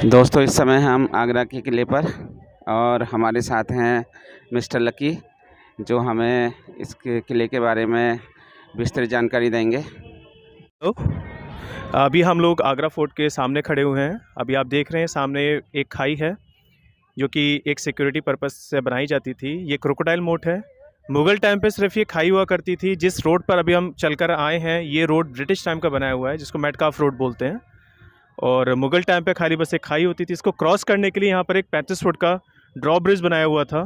दोस्तों इस समय हम आगरा के किले पर और हमारे साथ हैं मिस्टर लकी जो हमें इसके किले के बारे में विस्तृत जानकारी देंगे। तो अभी हम लोग आगरा फोर्ट के सामने खड़े हुए हैं। अभी आप देख रहे हैं सामने एक खाई है जो कि एक सिक्योरिटी पर्पस से बनाई जाती थी। ये क्रोकोडाइल मोट है। मुग़ल टाइम पे सिर्फ ये खाई हुआ करती थी। जिस रोड पर अभी हम चलकर आए हैं ये रोड ब्रिटिश टाइम का बनाया हुआ है जिसको मेटकाफ रोड बोलते हैं। और मुग़ल टाइम पे खाली बस एक खाई होती थी। इसको क्रॉस करने के लिए यहाँ पर एक 35 फुट का ड्रॉ ब्रिज बनाया हुआ था।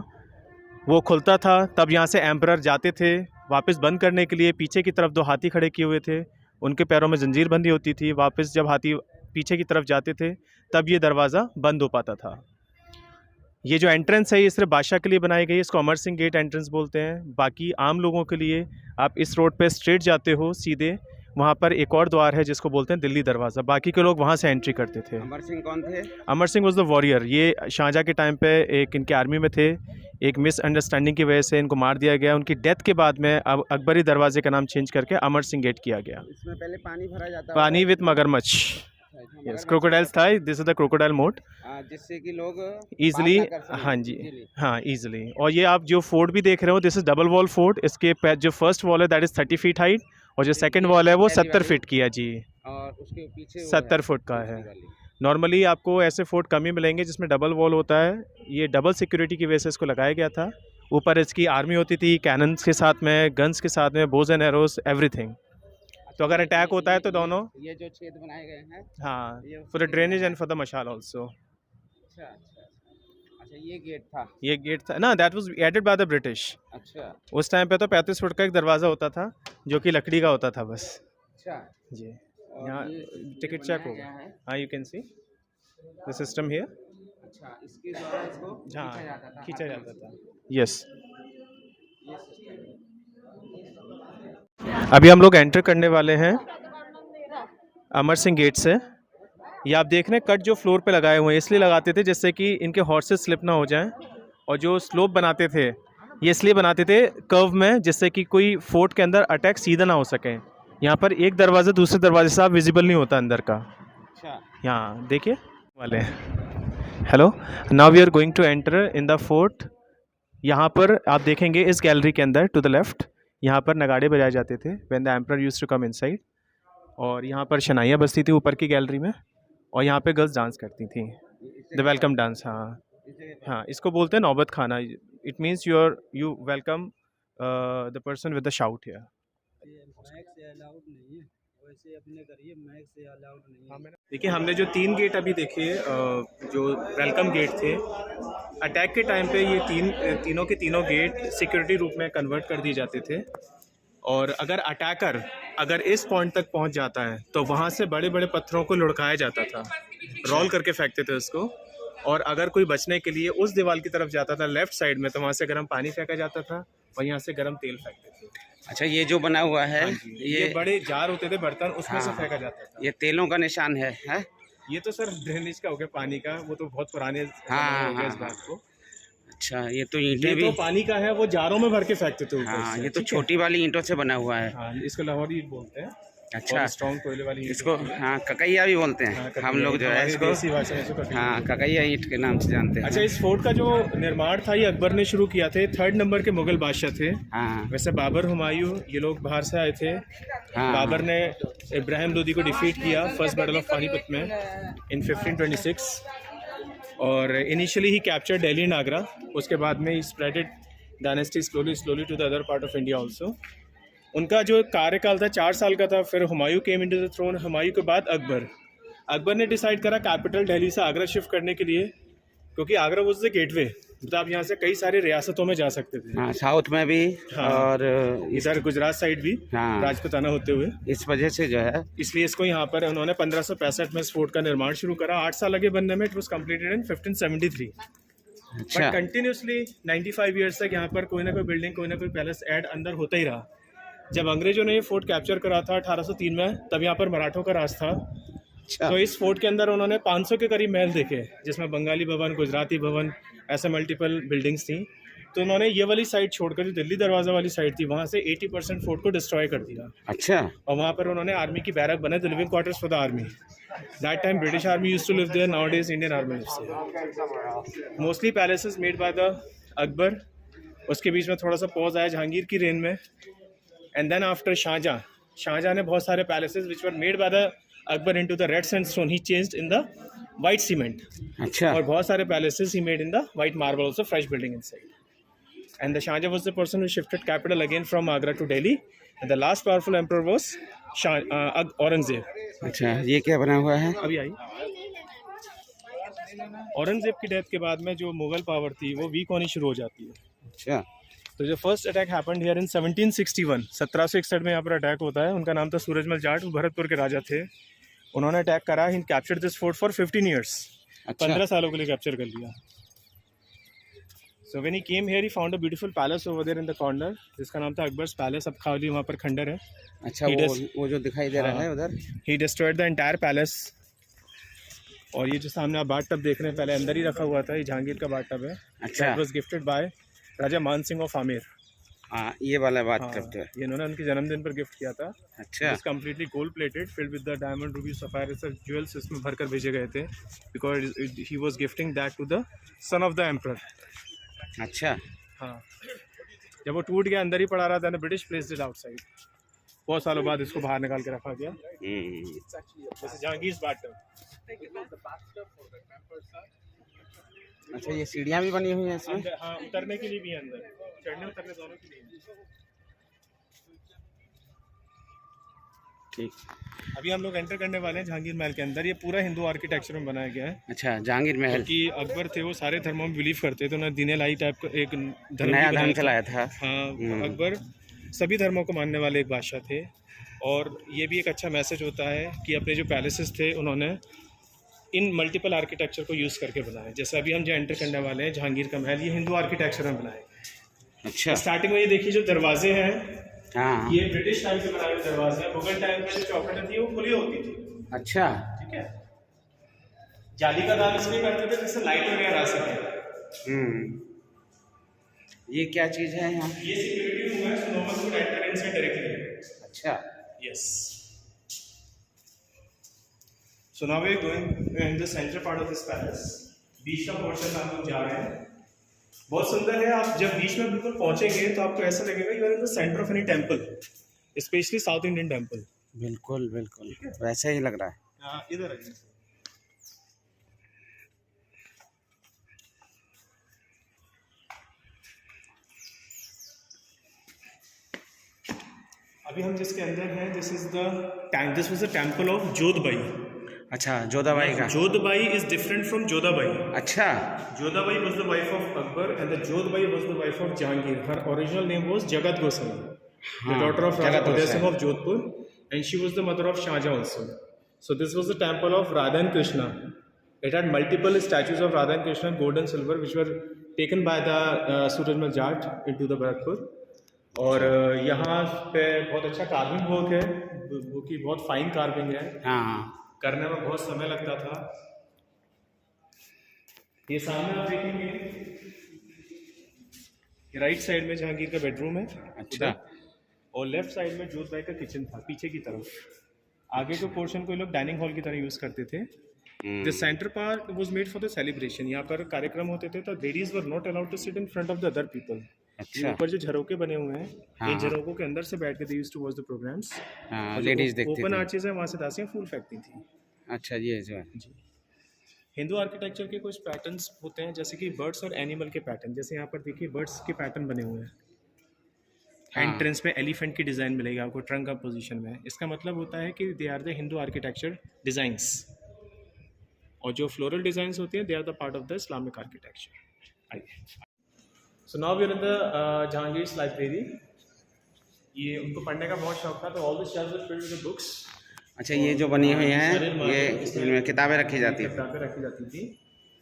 वो खुलता था तब यहाँ से एम्परर जाते थे। वापस बंद करने के लिए पीछे की तरफ 2 हाथी खड़े किए हुए थे। उनके पैरों में जंजीर बंधी होती थी। वापस जब हाथी पीछे की तरफ जाते थे तब ये दरवाज़ा बंद हो पाता था। ये जो एंट्रेंस है ये सिर्फ बादशाह के लिए बनाई गई है। इसको अमर सिंह गेट एंट्रेंस बोलते हैं। बाकी आम लोगों के लिए आप इस रोड पे स्ट्रेट जाते हो सीधे, वहाँ पर एक और द्वार है जिसको बोलते हैं दिल्ली दरवाज़ा। बाकी के लोग वहाँ से एंट्री करते थे। अमर सिंह कौन थे? Amar Singh was the warrior. ये शाहजहाँ के टाइम पे एक इनके आर्मी में थे। एक मिसअंडरस्टैंडिंग की वजह से इनको मार दिया गया। उनकी डेथ के बाद में अब अकबरी दरवाजे का नाम चेंज करके अमर सिंह गेट किया गया। इसमें पहले पानी भरा जाता पानी विथ मगरमच्छ। यस, क्रोकोडाइल्स था। दिस इज द क्रोकोडाइल मोट, जिससे कि लोग ईजिली। हाँ जी, हाँ ईजिली। और ये आप जो फोर्ट भी देख रहे हो this is double wall fort. इसके जो फर्स्ट वॉल है दैट इज 30 फीट हाइट और जो सेकंड वॉल है वो 70 फीट की है जी। और उसके पीछे 70 फुट का है। नॉर्मली आपको ऐसे फोर्ट कम ही मिलेंगे जिसमें डबल वॉल होता है। ये डबल सिक्योरिटी की वजह से इसको लगाया गया था। ऊपर इसकी आर्मी होती थी कैनन्स के साथ में, गन्स के साथ में, बोज एंड एरोस, एवरीथिंग। तो अगर अटैक होता है तो दोनों ये जो छेद बनाए गए हैं, हाँ, for the drainage and for the मशाल ऑल्सो। अच्छा ये गेट था। ये गेट था ना, that was added by the British. अच्छा उस टाइम पे तो 35 फुट का एक दरवाज़ा होता था जो कि लकड़ी का होता था बस। अच्छा जी, यहाँ टिकट चेक होगा। हाँ, you can see the system here. अच्छा, इसके द्वारा इसको हाँ, खींचा जाता था। यस, अभी हम लोग एंटर करने वाले हैं अमर सिंह गेट से। ये आप देख रहे हैं कट जो फ्लोर पे लगाए हुए हैं इसलिए लगाते थे जिससे कि इनके हॉर्सेस स्लिप ना हो जाएं। और जो स्लोप बनाते थे ये इसलिए बनाते थे कर्व में जिससे कि कोई फोर्ट के अंदर अटैक सीधा ना हो सके। यहाँ पर एक दरवाज़ा दूसरे दरवाजे से आप विजिबल नहीं होता अंदर का। अच्छा, यहाँ देखिए वाले। Hello, now we are going to enter in the fort. यहाँ पर आप देखेंगे इस गैलरी के अंदर टू द लेफ्ट यहाँ पर नगाड़े बजाए जाते थे when the emperor used to come inside. और यहाँ पर शनाइयाँ बजती थी ऊपर की गैलरी में। और यहाँ पे गर्ल्स डांस करती थी, द वेलकम डांस। हाँ हाँ, इसको बोलते हैं नौबत खाना। It means you welcome the person with the shout here. देखिए हमने जो 3 गेट अभी देखे जो वेलकम गेट थे, अटैक के टाइम पे ये तीनों के तीनों गेट सिक्योरिटी रूप में कन्वर्ट कर दिए जाते थे। और अगर अटैकर अगर इस पॉइंट तक पहुंच जाता है तो वहाँ से बड़े बड़े पत्थरों को लुढ़काया जाता था, रोल करके फेंकते थे उसको। और अगर कोई बचने के लिए उस दीवार की तरफ जाता था लेफ्ट साइड में तो वहाँ से गर्म पानी फेंका जाता था और यहाँ से गर्म तेल फेंकते थे। अच्छा ये जो बना हुआ है ये बड़े जार होते थे बर्तन, उसमें से फेंका जाता था। ये तेलों का निशान है? ये तो सर ड्रेनेज का हो गया पानी का, वो तो बहुत पुराने हो गया इस बात को। अच्छा ये तो ईंटें भी तो पानी का है, वो जारों में भर के फेंकते थे ऊपर। हाँ, ये तो छोटी वाली ईंटों से बना हुआ है। हाँ, इसको लाहौरी ईंट बोलते हैं। अच्छा, स्ट्रॉन्ग कोयले वाली इसको हाँ ककैया भी बोलते हैं। हाँ, हम लोग जो है इसको हाँ ककैया ईंट के नाम से जानते हैं। अच्छा, इस फोर्ट का जो निर्माण था ये अकबर ने शुरू किया थे। 3rd नंबर के मुगल बादशाह थे। हाँ वैसे बाबर, हुमायूं ये लोग बाहर से आए थे। हाँ, बाबर ने इब्राहिम लोदी को डिफीट किया फर्स्ट बैटल ऑफ पानीपत में इन 1526। और इनिशियली ही कैप्चर दिल्ली एंड आगरा। उसके बाद में ही spreaded dynasty slowly to the other part of India also. उनका जो कार्यकाल था 4 साल का था। फिर Humayun came into the throne. Humayun के बाद अकबर ने डिसाइड करा कैपिटल दिल्ली से आगरा शिफ्ट करने के लिए, क्योंकि आगरा वाज द गेटवे। मतलब आप यहाँ से कई सारी रियासतों में जा सकते थे। हाँ, साउथ में भी। हाँ, और इधर गुजरात साइड भी। हाँ, राजपूताना होते हुए। इस वजह से जो है इसलिए इसको यहाँ पर उन्होंने 1565 में इस फोर्ट का निर्माण शुरू करा। 8 साल लगे बनने में। It was completed in 1573। अच्छा, बट कंटिन्यूसली 95 ईयर्स तक यहाँ पर कोई ना कोई बिल्डिंग, कोई ना कोई पैलेस ऐड अंदर होता ही रहा। जब अंग्रेजों ने ये फोर्ट कैप्चर करा था 1803 में, तब यहाँ पर मराठों का राज था। अच्छा, तो इस फोर्ट के अंदर उन्होंने 500 के करीब महल देखे जिसमें बंगाली भवन, गुजराती भवन, ऐसे मल्टीपल बिल्डिंग्स थी। तो उन्होंने ये वाली साइड छोड़कर जो दिल्ली दरवाज़ा वाली साइड थी वहाँ से 80% फोर्ट को डिस्ट्रॉय कर दिया। अच्छा। और वहाँ पर उन्होंने आर्मी की बैरक बनाए, the living quarters for the army. That time British army used to live there, nowadays Indian army lives there. Mostly palaces made by the Akbar. उसके बीच में थोड़ा सा पॉज आया जहांगीर की रेन में। एंड देन आफ्टर शाहजहाँ ने बहुत सारे palaces which were made by the Akbar into the red sandstone he changed in the white cement. अच्छा। और बहुत सारे palaces he made in the white marble, also fresh building inside. And the Shahjahan was the person who shifted capital again from Agra to Delhi. And the last powerful emperor was Aurangzeb. अच्छा, ये क्या बना हुआ है? अभी आई। औरंगजेब की death के बाद में जो मुगल पावर थी वो वीक होनी शुरू हो जाती है। अच्छा। तो जो first attack happened here in 1761, 1761 में यहाँ पर अटैक होता है। उनका नाम था सूरजमल जाट, वो भरतपुर के राजा थे। उन्होंने अटैक करा, he captured this fort for 15 years. 15 सालों के लिए कैप्चर कर लिया। So when he came here, he found a beautiful palace over there in the corner, जिसका नाम था अकबर्स पैलेस। अब खाली वहाँ पर खंडर है। अच्छा, वो जो दिखाई दे रहा है उधर। He destroyed the entire palace। और ये जो सामने आप बाथ टब देख रहे हैं, पहले अंदर ही रखा हुआ था, ये जहांगीर का बाथ टब है। अच्छा। It was gifted by राजा मान सिंह ऑफ आमेर। हाँ, ये वाला बात करते हैं। ये इन्होंने उनके जन्मदिन पर गिफ्ट किया था। अच्छा। It's completely gold plated, filled with the diamond, ruby, sapphire, सब jewels इसमें भरकर भेजे गए थे, because he was gifting that to the son of the emperor। अच्छा। हाँ, जब वो टूट गया, अंदर ही पड़ा रहा था ना, ब्रिटिश प्लेस्ड इट आउटसाइड। बहुत सालों बाद इसको बाहर निकाल के रखा गया। जैसे जहांगीर बाथ टब। अच्छा, ये सीढ़ियाँ भी बनी हुई हैं इसमें? हाँ, उतरने के लिए भी है अंदर, चढ़ने उतरने दोनों के लिए। ठीक। अभी हम लोग एंटर करने वाले हैं जहांगीर महल के अंदर। ये पूरा हिंदू आर्किटेक्चर में बनाया गया है। अच्छा, जहांगीर महल। क्योंकि अकबर थे, वो सारे धर्मों में बिलीव करते थे। उन्होंने दीन लाई टाइप का एक नया धर्म चलाया था। हाँ, अकबर सभी धर्मों को मानने वाले एक बादशाह थे। और ये भी एक अच्छा मैसेज होता है कि अपने जो पैलेसेस थे उन्होंने इन मल्टीपल आर्किटेक्चर को यूज़ करके बनाए। जैसे अभी हम जो एंटर करने वाले हैं जहांगीर का महल, ये हिंदू आर्किटेक्चर में बनाए। अच्छा। स्टार्टिंग में ये देखिए जो दरवाजे हैं, हाँ, ये ब्रिटिश टाइम के बनाए हुए दरवाजे हैं। मुगल टाइम में जो चौखटें थी वो खुली होती थी। अच्छा। ठीक है। जाली का काम इसलिए करते थे जिससे लाइट वगैरह आ सके। ये क्या चीज़ है यहाँ? ये सिक्योरिटी रूम है, so no one could enter inside directly. अच्छा। Yes. So now we are going in the center part of this palace। बीच का पोर्शन हम लोग जा रहे हैं। बहुत सुंदर है। आप जब बीच में बिल्कुल पहुंचेंगे तो आपको ऐसा लगेगा you are in the centre of any temple, specially South Indian temple. बिल्कुल बिल्कुल वैसा ही लग रहा है। हाँ, इधर आइए। अभी हम जिसके अंदर हैं, this is the tank, this was the temple of Jodhbai. अच्छा, जोधाबाई का। Jodhbai is different from Jodhabai. अच्छा। Jodhabai was the wife of Akbar and the Jodhbai was the wife of Jahangir. Her original name was Jagat Gosai, the daughter of Raja Uday Singh of Jodhpur, and she was the mother of Shahjahan also. So this was the temple of Radha and Krishna. It had multiple statues of Radha and Krishna, gold and silver, which were taken by the Surajmal Jat into the Bharatpur. और यहाँ पे बहुत अच्छा carving work है, वो की बहुत fine carving है। हाँ, करने में बहुत समय लगता था। ये सामने आप देखेंगे, राइट साइड में जहांगीर का बेडरूम है। अच्छा। और लेफ्ट साइड में जोधबाई का किचन था पीछे की तरफ। आगे के पोर्शन को लोग डाइनिंग हॉल की तरह यूज करते थे। The centre part was made for the celebration. यहाँ पर कार्यक्रम होते थे तो ladies were not allowed to sit in front of the other people. अच्छा। ऊपर जो झरोके बने हुए हैं, हाँ, इन झरोकों के अंदर से बैठ के they used to watch the programmes. Ladies देखती थी। ओपन आर्चेज है, वहाँ से दासियाँ फूल फेंकती थी। अच्छा, ये जो है जी। हिंदू आर्किटेक्चर के कुछ पैटर्न्स होते हैं, जैसे कि बर्ड्स और एनिमल के पैटर्न। जैसे यहाँ पर देखिए बर्ड्स के पैटर्न बने हुए हैं। हाँ। एंट्रेंस में एलिफेंट की डिज़ाइन मिलेगी आपको ट्रंक अप पोजीशन में। इसका मतलब होता है कि they are the Hindu architecture designs. और जो फ्लोरल डिज़ाइंस होती हैं, they are the part of the Islamic architecture. आइए। So now we are in the Jahangir's library. ये उनको पढ़ने का बहुत शौक था, तो all the shelves are filled with books. अच्छा, ये जो बनी हुई हैं, ये इसमें किताबें रखी जाती हैं। किताबें रखी जाती थी।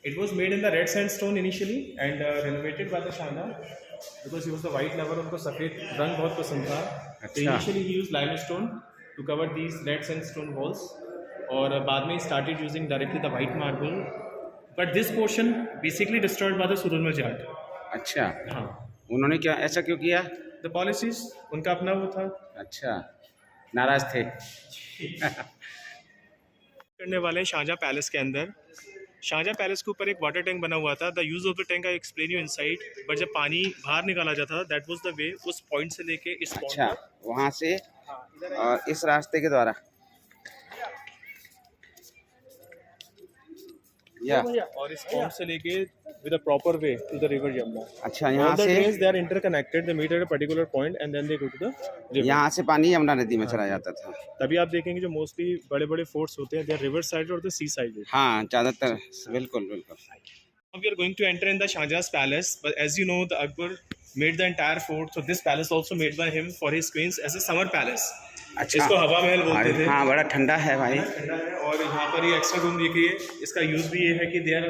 It was made in the red sandstone initially and renovated by the Shah Jahan, because he was the white lover. उनको सफ़ेद रंग बहुत पसंद था। तो initially he used limestone to cover these red sandstone walls, और बाद में started using directly the white marble. But this portion basically destroyed by the Surajmal Jat. अच्छा। हाँ, उन्होंने क्या ऐसा क्यों किया? द पॉलिसीज उनका अपना वो था। अच्छा, नाराज थे। करने वाले शाहजहाँ पैलेस के अंदर। शाहजहाँ पैलेस के ऊपर एक वाटर टैंक बना हुआ था। The use of the tank I explain you inside, but जब पानी बाहर निकाला जाता था दैट वाज द वे, उस पॉइंट से लेके इस पॉइंट अच्छा, तक। वहाँ से और इस रास्ते के द्वारा या और इस पॉइंट से लेके with a proper way to the river Yamuna. अच्छा, यहाँ से they are interconnected, they meet at a particular point and then they go to the river. यहाँ से पानी यमुना नदी में चला जाता था। तभी आप देखेंगे जो मोस्टली बड़े बड़े फोर्ट्स होते हैं दे आर रिवर साइड और द सी साइड। हाँ, ज़्यादातर बिल्कुल बिल्कुल। Now we are going to enter in the Shahjahan's palace, but as you know, the Akbar made the entire fort, so this palace also made by him for his queens as a summer palace. अच्छा, इसको हवा महल बोलते थे। हाँ, बड़ा ठंडा है भाई। ठंडा है। और यहाँ पर ये एक्स्ट्रा रूम देखिए, इसका यूज भी ये है कि there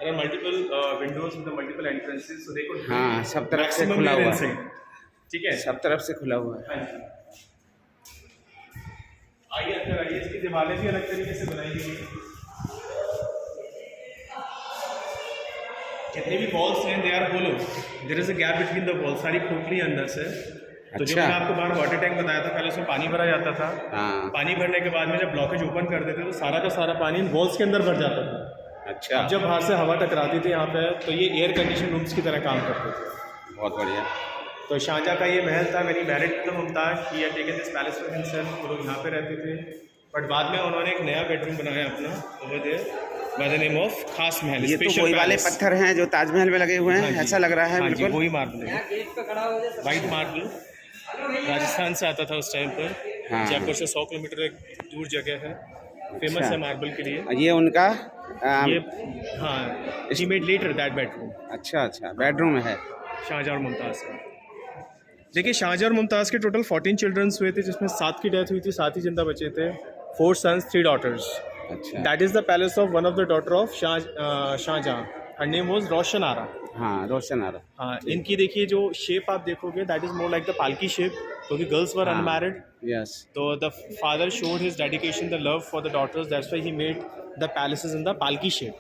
are multiple windows with multiple entrances, so they could हाँ, सब तरफ से खुला हुआ है। ठीक है, सब तरफ से खुला हुआ है। आइए अंदर आइए। इसकी दीवारें भी अलग तरीके से बनाई गई हैं। जितने भी वॉल्स हैं they are hollow, there is a gap between the wall, सारी खोखली अंदर से। तो जो अच्छा। मैंने आपको बाहर वाटर टैंक बताया था, पहले उसमें पानी भरा जाता था। हाँ, पानी भरने के बाद में जब ब्लॉकेज ओपन कर देते तो सारा का सारा पानी वॉल्स के अंदर भर जाता था। अच्छा, जब बाहर से हवा टकराती थी यहाँ पे, तो ये एयर कंडीशन रूम्स की तरह काम करते थे। बहुत बढ़िया। तो शाहजहाँ का ये महल था। Very married to Mumtaz, he had taken this palace for himself. वो लोग यहाँ पे रहते थे, बट बाद में उन्होंने एक नया बेडरूम बनाया अपना over there by the name of Khas Mahal. ये तो वही वाले पत्थर हैं जो ताजमहल में लगे हुए हैं, ऐसा लग रहा है। बिल्कुल वही मार्बल है, वाइट मार्बल। राजस्थान से आता था उस टाइम पर। हाँ। जयपुर से 100 किलोमीटर एक दूर जगह है, फेमस है मार्बल के लिए। ये उनका ये हाँ, she made later that bedroom। अच्छा अच्छा, बेडरूम है शाहजहाँ और मुमताज़ का। देखिए, शाहजहाँ और मुमताज़ के टोटल 14 चिल्ड्रंस हुए थे, जिसमें 7 की डेथ हुई थी, 7 ही जिंदा बचे थे। 4 sons 3 daughters। अच्छा, that is the palace of one of the daughter of Shahjahan. Her name was Roshan Ara. हाँ, रोशन आरा। हाँ, इनकी देखिए जो शेप आप देखोगे that is more like the palki shape, क्योंकि गर्ल्स वर अनमैरिड। यस, तो the father showed his dedication, the love for the daughters, that's why he made the palaces in the palki shape.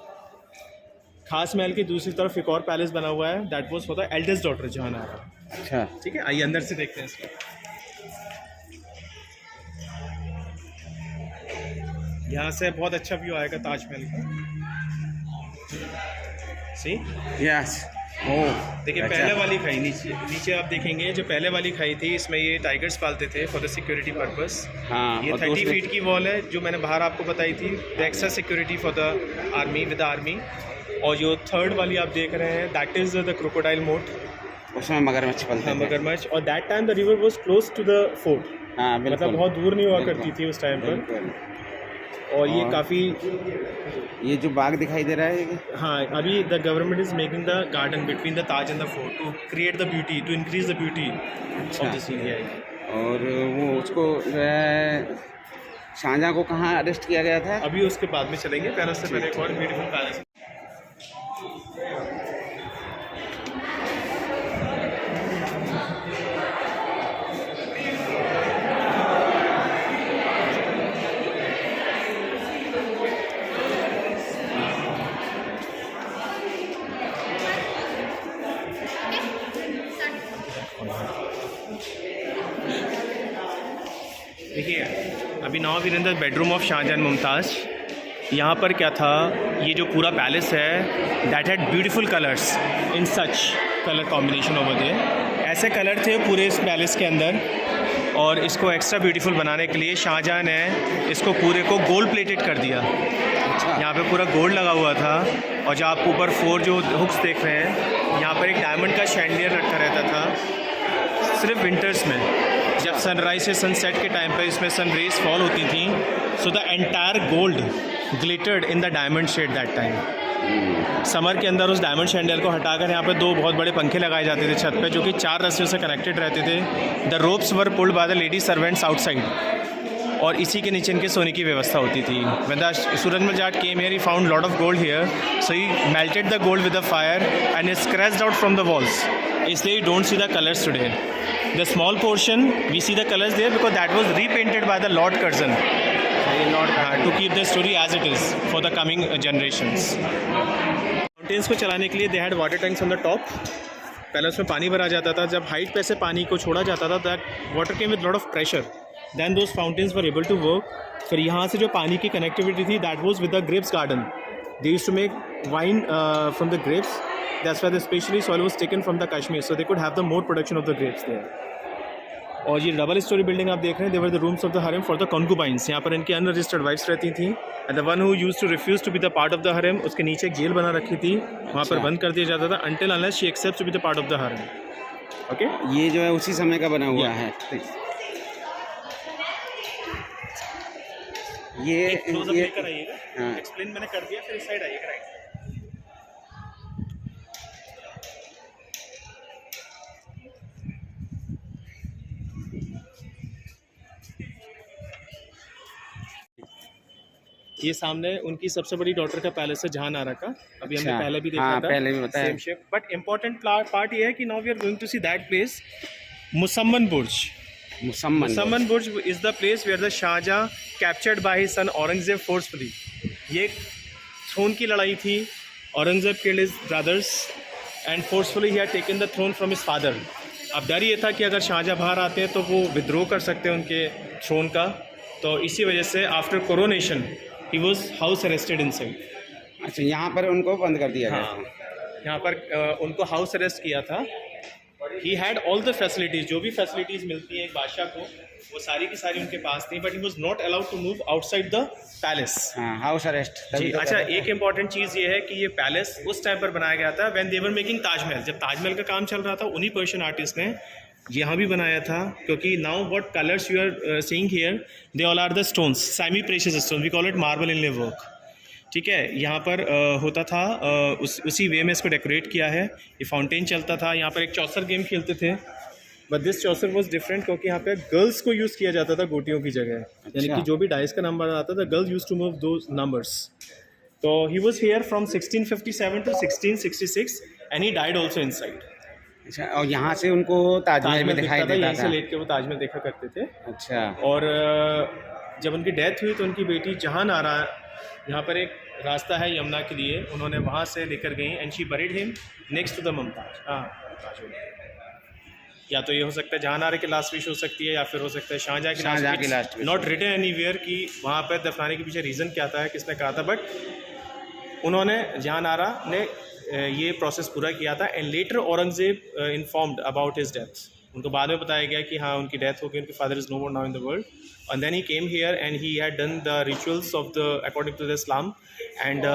Khas Mahal की दूसरी तरफ एक और पैलेस बना हुआ है, that was for the eldest daughter जहान आरा। अच्छा, ठीक है, आइए अंदर से देखते हैं इसको। यहाँ से बहुत अच्छा व्यू आएगा ताजमहल का। सी यस। ओह, देखिए, अच्छा। पहले वाली खाई नीचे आप देखेंगे, जो पहले वाली खाई थी इसमें ये टाइगर्स पालते थे फॉर द सिक्योरिटी पर्पस। हाँ, ये और 30 दूसरी- फीट की वॉल है जो मैंने बाहर आपको बताई थी, the extra security for the army with army. और जो थर्ड वाली आप देख रहे हैं दैट इज द क्रोकोडाइल मोट, उसमें मगरमच्छ पलते थे। मगरमच्छ। और that time the river was close to the fort, हाँ, बिल्कुल, मतलब बहुत दूर नहीं हुआ बिल्कुल, करती थी उस टाइम पर। बिल्कुल। और ये और- काफ़ी ये जो बाग दिखाई दे रहा है ये? हाँ, अभी the government is making the garden between the Taj and the fort to create the beauty, to increase the beauty of this area. और वो उसको जो है शाहजहाँ को कहाँ अरेस्ट किया गया था? अभी उसके बाद में चलेंगे, पहले उससे पहले एक और ब्यूटीफुल पैलेस। देखिए, अभी now we in the bedroom of Shah Jahan Mumtaz. यहाँ पर क्या था, ये जो पूरा पैलेस है that had beautiful colours in such colour combination over there. ऐसे कलर थे पूरे इस पैलेस के अंदर, और इसको एक्स्ट्रा ब्यूटीफुल बनाने के लिए शाहजहाँ ने इसको पूरे को गोल्ड प्लेटेड कर दिया। अच्छा, यहाँ पे पूरा गोल्ड लगा हुआ था। और जो आप ऊपर 4 जो हुक्स देख रहे हैं, यहाँ पर एक डायमंड का शैंडिलियर रखा रहता था सिर्फ विंटर्स में, जब सनराइज से सनसेट के टाइम पर इसमें सन रेज फॉल होती थी। So the entire gold glittered in the diamond shade that time. Summer के अंदर उस डायमंड शैंडल को हटाकर यहाँ पे 2 बहुत बड़े पंखे लगाए जाते थे छत पे, जो कि 4 रस्सियों से कनेक्टेड रहते थे। The ropes were pulled by the lady servants outside, और इसी के नीचे इनके सोने की व्यवस्था होती थी। When the Surajmal Jat came here, he found lot of gold here, so he melted the gold with the fire and it scratched out from the walls. इसलिए you don't see the colors today. The small portion we see the colors there because that was repainted by the Lord Curzon to keep the story as it is for the coming generations. Mountains को चलाने के लिए they had water tanks on the top, पहले उसमें पानी भरा जाता था, जब हाइट पे से पानी को छोड़ा जाता था that water came with lot of pressure, then those fountains were able to work. फिर यहाँ से जो पानी की कनेक्टिविटी थी that was with the grapes garden, they used to make wine from the grapes, that's why the specially soil was taken from the Kashmir so they could have the more production of the grapes there. और ये double storey building आप देख रहे हैं, दे were the rooms of the harem for the concubines, यहाँ पर इनकी unregistered wifes रहती थी, and the one who used to refuse to be the part of the harem, उसके नीचे एक जेल बना रखी थी, वहाँ पर बंद कर दिया जाता था until unless she accepts to be the part of the harem. Okay, ये जो है उसी समय का बना हुआ है। ये लेकर आइएगा, एक्सप्लेन मैंने कर दिया, फिर इस साइड आइएगा राइट। ये सामने उनकी सबसे बड़ी डॉटर का पैलेस है जहां नारा का, अभी हमने पहले भी देखा था, पहले भी बताया। Same shape, but important part ये है कि now we are going to see that place, Musamman Burj. Musamman Burj is the place where the Shah Jahan captured by his son Aurangzeb forcefully. ये थ्रोन की लड़ाई थी, Aurangzeb killed his brothers and forcefully he had taken the throne from his father. अब डर ये था कि अगर शाहजहां बाहर आते हैं तो वो विद्रोह कर सकते हैं उनके थ्रोन का, तो इसी वजह से after coronation he was house arrested inside. अच्छा, यहाँ पर उनको बंद कर दिया गया हाँ, था। यहाँ पर उनको हाउस अरेस्ट किया था। He had all the facilities, जो भी फैसिलिटीज़ मिलती हैं एक बादशाह को, वो सारी की सारी उनके पास थी, but he was not allowed to move outside the palace. House arrest जी। अच्छा, एक इम्पॉर्टेंट चीज़ ये है कि ये पैलेस उस टाइम पर बनाया गया था when they were making Taj Mahal, जब ताजमहल का काम चल रहा था, उन्हीं पर्शियन आर्टिस्ट ने यहाँ भी बनाया था, क्योंकि now what colours you are seeing here they all are the stones, semi precious stone, we call it marble inlay work. ठीक है, यहाँ पर होता था, उसी वे में इसको डेकोरेट किया है। ये फाउंटेन चलता था, यहाँ पर एक चौसर गेम खेलते थे, but this Chaucer was different क्योंकि यहाँ पे गर्ल्स को यूज़ किया जाता था गोटियों की जगह। यानी कि जो भी डाइस का नंबर आता था, girls use to move those numbers. तो he was here from 1657 to 1666 and he died also inside. अच्छा, और यहाँ से उनको ताजमहल भी दिखाई देता था, यहीं से लेट के वो ताजमहल देखा करते थे। अच्छा, और जब उनकी डेथ हुई तो उनकी बेटी जहां नारा, यहाँ पर एक रास्ता है यमुना के लिए, उन्होंने वहाँ से लेकर गई and she buried him next to the Mumtaz. या तो ये हो सकता है जहां नारा की लास्ट विश हो सकती है, या फिर हो सकता है शाहजहां की last wish. Not written anywhere कि वहाँ पर दफनाने के पीछे रीज़न क्या था, किसने कहा था, बट उन्होंने जहां नारा ने ये प्रोसेस पूरा किया था। And later Aurangzeb informed about his death, उनको बाद में बताया गया कि हाँ उनकी डेथ हो गई, उनके father is no more now in the world, and then he came here and he had done the rituals of the according to the Islam, and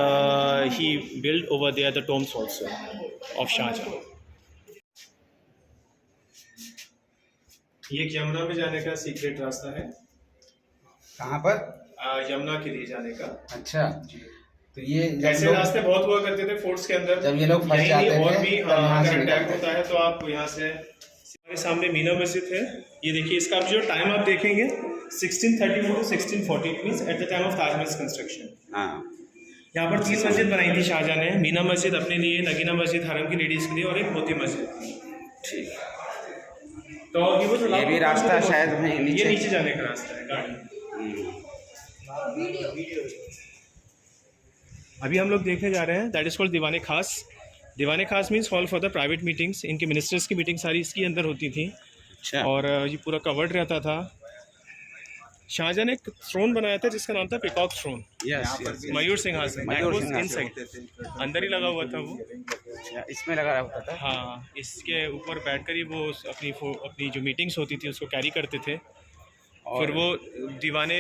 he build over there the tombs also of Shah Jahan. ये यमुना में जाने का secret रास्ता है। कहाँ पर? यमुना के लिए जाने का। अच्छा, तो ये ऐसे रास्ते बहुत हुआ करते थे फोर्ट्स के अंदर, जब ये लोग फंस जाते थे, और भी अगर अटैक होता है तो आप यहाँ से, हमारे सामने मीना मस्जिद है, ये देखिए, इसका जो टाइम आप देखेंगे 1631 to 1640 means at the time of Taj Mahal construction. यहाँ पर 3 मस्जिद बनाई थी शाहजहां ने, मीना मस्जिद अपने लिए, नगीना मस्जिद हरम की लेडीज़ के लिए, और एक मोती मस्जिद। ठीक, तो ये भी रास्ता शायद ये नीचे जाने का रास्ता है गार्डन। अभी हम लोग देखने जा रहे हैं, दैट इज़ कॉल्ड दीवाने खास। दीवाने खास means hall for the private meetings, इनके मिनिस्टर्स की मीटिंग सारी इसके अंदर होती थी। अच्छा। और ये पूरा कवर्ड रहता था। शाहजहां ने एक थ्रोन बनाया था जिसका नाम था पिकॉक थ्रोन, मयूर सिंहासन, अंदर ही लगा हुआ था वो। इसमें लगा होता था। हाँ, इसके ऊपर बैठकर ही वो अपनी जो मीटिंग्स होती थी उसको कैरी करते थे। फिर वो दीवाने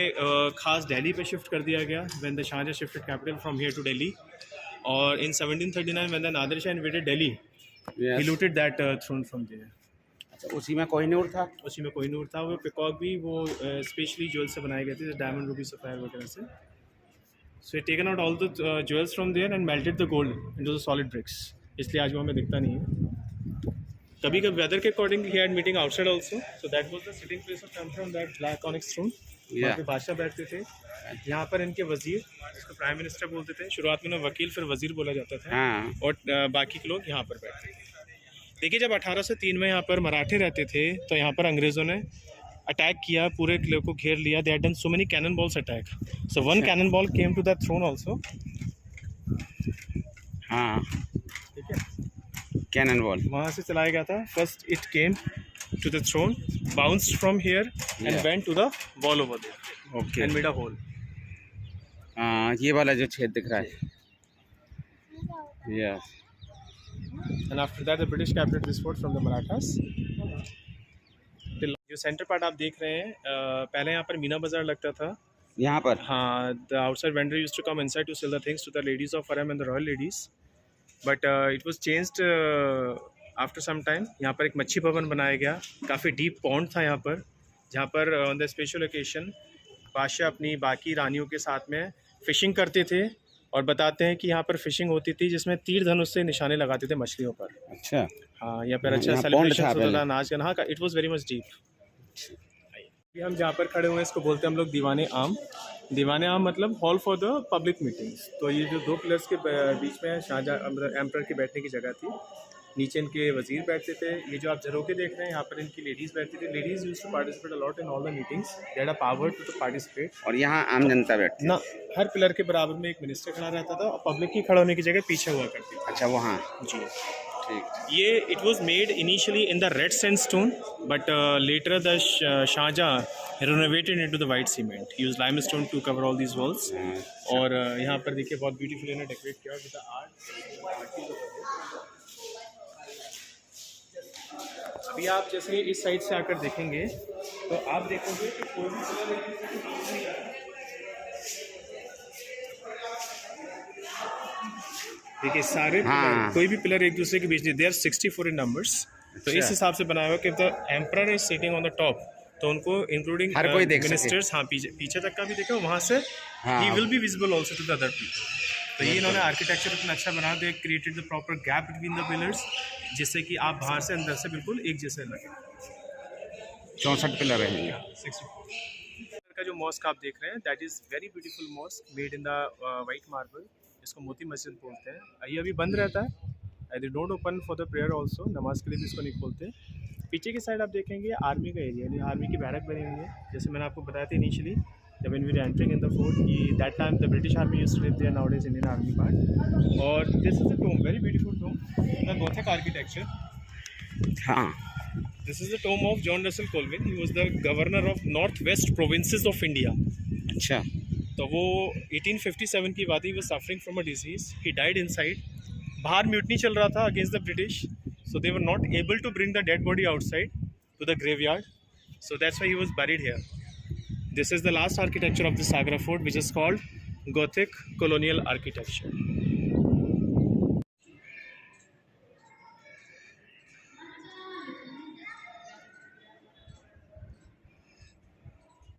खास दिल्ली पे शिफ्ट कर दिया गया when the Shah Jahan shifted capital from here to Delhi. और in 1739 when the Nadir Shah invaded Delhi, he looted that throne from there. अच्छा, उसी में कोहिनूर था? उसी में कोहिनूर था। वो पिकॉक भी वो स्पेशली ज्वेल से बनाए गए थे, डायमंड, रूबी, सफायर वगैरह से। So taken out all the jewels from there and melted the gold into the solid bricks, इसलिए आज वो हमें दिखता नहीं है। कभी कभी वेदर के according he had meeting outside also, so that was the sitting place of emperor on that black onyx throne. वहाँ पे बादशाह बैठते थे। यहाँ पर इनके वजीर, जिसको प्राइम मिनिस्टर बोलते थे, शुरुआत में उन्हें वकील फिर वजीर बोला जाता था। और बाकी के लोग यहाँ पर बैठते थे। देखिए, जब 1803 में यहाँ पर मराठे रहते थे तो यहाँ पर अंग्रेज़ों ने अटैक किया, पूरे किले को घेर लिया। They had done so many cannon balls attack, so one cannon ball came to that throne also. हाँ, ठीक है। Cannon ball. वहाँ से चलाया गया था। First it came to the throne, bounced from here and went to the wall over there okay. And made a hole. ये वाला जो छेद दिख रहा है, yes. And after that the British captured this fort from the Marathas. जो centre part आप देख रहे हैं, पहले यहाँ पर मीना बाजार लगता था। यहाँ पर हाँ, the outside vendor used to come inside to sell the things to the ladies of harem and the royal ladies, but it was changed after some time. यहाँ पर एक मच्छी भवन बनाया गया। काफ़ी डीप पॉन्ड था यहाँ पर, जहाँ पर ऑन द स्पेशल ओकेशन बादशाह अपनी बाकी रानियों के साथ में फ़िशिंग करते थे, और बताते हैं कि यहाँ पर फ़िशिंग होती थी जिसमें तीर धनुष से निशाने लगाते थे मछलियों पर। अच्छा। हाँ, यहाँ पर अच्छा यहाँ सेलिब्रेशन pond था होता था, नाच गाना। हाँ, it was very much deep. अभी हम जहाँ पर खड़े हुए हैं इसको बोलते हैं हम लोग दीवाने आम। दीवाने आम मतलब hall for the public meetings. तो ये जो दो पिलर्स के बीच में शाहजहाँ एम्परर के बैठने की जगह थी। नीचे इनके वजीर बैठते थे। ये जो आप झरोके देख रहे हैं, यहाँ पर इनकी लेडीज़ बैठती थी। Ladies used to participate a lot in all the meetings, they had a power to participate. और यहाँ आम जनता बैठती ना, हर पिलर के बराबर में एक मिनिस्टर खड़ा रहता था, और पब्लिक की खड़ा होने की जगह पीछे हुआ करती थी। अच्छा, वहाँ। जी, ठीक। ये it was made initially in the red sandstone, but later the Shah Jahan renovated into the white cement, used limestone to cover all these walls. और यहाँ पर देखिए बहुत ब्यूटीफुल इन्होंने डेकोरेट किया विद द आर्ट। अभी आप जैसे इस साइड से आकर देखेंगे तो आप देखोगे कि कोई भी देखिए सारे पिलर, कोई भी पिलर एक दूसरे के बीच नहीं। They are 64 in numbers. तो इस हिसाब से बनाया हुआ कि the emperor is sitting on the top, तो उनको इंक्लूडिंग हर कोई देख मिनिस्टर्स, हाँ, पीछे तक का भी देखो, वहाँ से ही will be visible also to the other people. तो ये इन्होंने आर्किटेक्चर इतना अच्छा बना, they created the proper gap between the pillars, जिससे कि आप बाहर से अंदर से बिल्कुल एक जैसे लगे। 64 पिलर है। 64 का जो मॉस्क आप देख रहे हैं, that is very beautiful mosque made in the white marble. इसको मोती मस्जिद बोलते हैं। ये अभी बंद रहता है, they don't open for the prayer also, नमाज के लिए भी इसको नहीं खोलते। पीछे की साइड आप देखेंगे आर्मी का एरिया, यानी आर्मी की बैरक बनी हुई है। जैसे मैंने आपको बताया था initially when we were entering in the fort, that time the British Army used to live there, nowadays Indian Army part. और this is a tomb, very beautiful tomb, the Gothic architecture. हाँ। This is the tomb of John Russell Colvin. He was the governor of Northwest Provinces of India. अच्छा। तो वो 1857 की बात, he was suffering from a disease. He died inside. बाहर mutiny चल रहा था against the British, so they were not able to bring the dead body outside to the graveyard. So that's why he was buried here. This is the last architecture of this Agra fort, which is called Gothic colonial architecture.